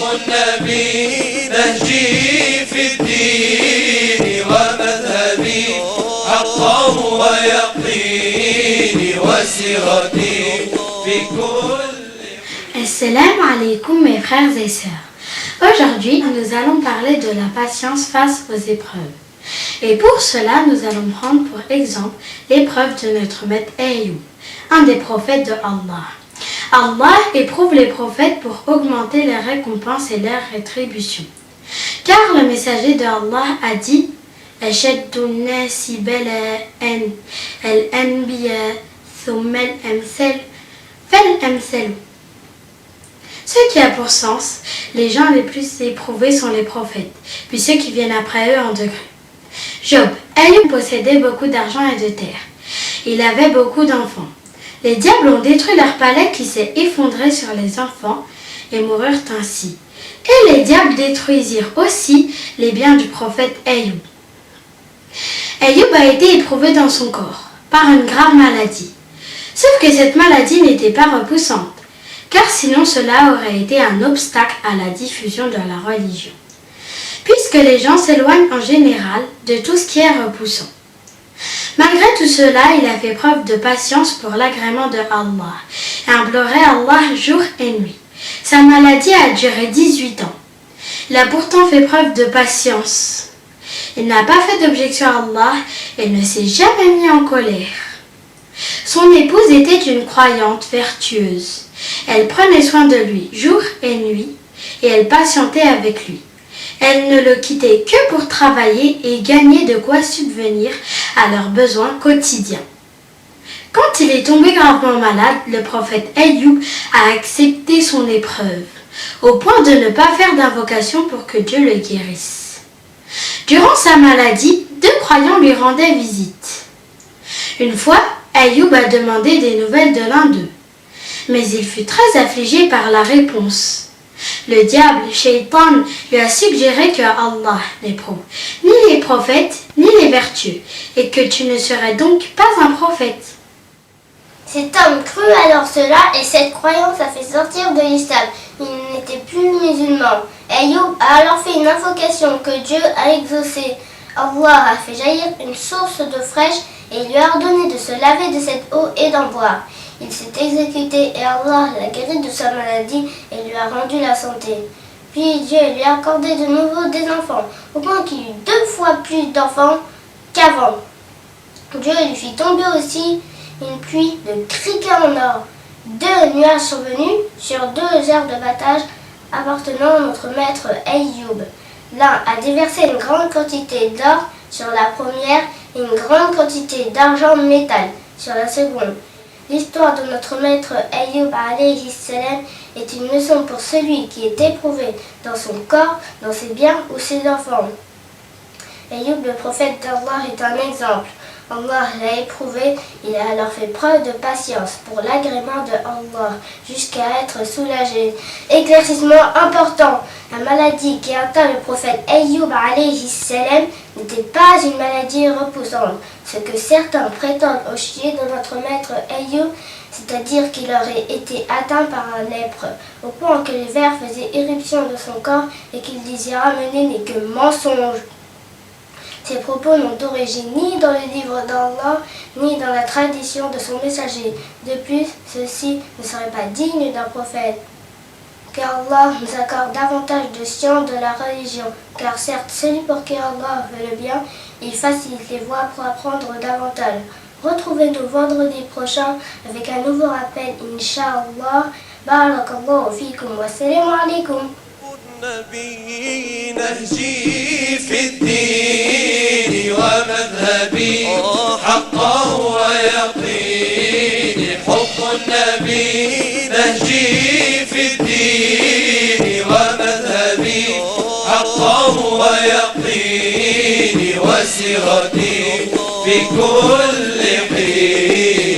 النبي نهجي في الدين ومذهبي حقا ويقيني وسيرتي في كل. Assalamu alaikum mes frères et sœurs. Aujourd'hui, nous allons parler de la patience face aux épreuves. Et pour cela, nous allons prendre pour exemple l'épreuve de notre maître Ayoub, un des prophètes de Allah. Allah éprouve les prophètes pour augmenter leurs récompenses et leurs rétributions. Car le messager de Allah a dit Ashaddu an-nasi bala'an al-anbiya thumma al-amthal fal-amthal. Ce qui a pour sens, les gens les plus éprouvés sont les prophètes, puis ceux qui viennent après eux en degré. Job, Ayoub possédait beaucoup d'argent et de terre. Il avait beaucoup d'enfants. Les diables ont détruit leur palais qui s'est effondré sur les enfants et moururent ainsi. Et les diables détruisirent aussi les biens du prophète Ayoub. Ayoub a été éprouvé dans son corps par une grave maladie. Sauf que cette maladie n'était pas repoussante, car sinon cela aurait été un obstacle à la diffusion de la religion, puisque les gens s'éloignent en général de tout ce qui est repoussant. Malgré tout cela, il a fait preuve de patience pour l'agrément de Allah et implorait Allah jour et nuit. Sa maladie a duré 18 ans. Il a pourtant fait preuve de patience. Il n'a pas fait d'objection à Allah et ne s'est jamais mis en colère. Son épouse était une croyante vertueuse. Elle prenait soin de lui jour et nuit et elle patientait avec lui. Elle ne le quittait que pour travailler et gagner de quoi subvenir à leurs besoins quotidiens. Quand il est tombé gravement malade, le prophète Ayoub a accepté son épreuve, au point de ne pas faire d'invocation pour que Dieu le guérisse. Durant sa maladie, 2 croyants lui rendaient visite. Une fois, Ayoub a demandé des nouvelles de l'un d'eux, mais il fut très affligé par la réponse. Le diable, Shaitan, lui a suggéré que Allah n'éprouve ni les prophètes ni les vertueux et que tu ne serais donc pas un prophète. Cet homme crut alors cela et cette croyance a fait sortir de l'islam. Il n'était plus musulman. Ayoub a alors fait une invocation que Dieu a exaucée. Allah a fait jaillir une source d'eau fraîche et il lui a ordonné de se laver de cette eau et d'en boire. Il s'est exécuté et Allah l'a guéri de sa maladie et lui a rendu la santé. Puis Dieu lui a accordé de nouveau des enfants, au point qu'il eut 2 fois plus d'enfants qu'avant. Dieu lui fit tomber aussi une pluie de criquets en or. 2 nuages sont venus sur 2 aires de battage appartenant à notre maître Ayoub. L'un a déversé une grande quantité d'or sur la première et une grande quantité d'argent métal sur la seconde. L'histoire de notre maître Ayoub alayhi salam est une leçon pour celui qui est éprouvé dans son corps, dans ses biens ou ses enfants. Ayoub, le prophète d'Allah, est un exemple. Allah l'a éprouvé, il a alors fait preuve de patience pour l'agrément de Allah jusqu'à être soulagé. Éclaircissement important, la maladie qui atteint le prophète Ayoub alayhi salam n'était pas une maladie repoussante, ce que certains prétendent au sujet de notre maître Ayoub, c'est-à-dire qu'il aurait été atteint par un lèpre, au point que les vers faisaient éruption de son corps et qu'il disait ramener n'est que mensonge. Ces propos n'ont d'origine ni dans le livre d'Allah, ni dans la tradition de son messager. De plus, ceci ne serait pas digne d'un prophète. Qu'Allah nous accorde davantage de science de la religion, car certes, celui pour qui Allah veut le bien, il facilite les voies pour apprendre davantage. Retrouvez-nous vendredi prochain avec un nouveau rappel, Inch'Allah. Barakallahu fikum wa salam alaikum. النبي نهجي في الدين ومذهبي حقا ويقيني. حب النبي نهجي في الدين ومذهبي حقا ويقيني وسيرتي في كل حين.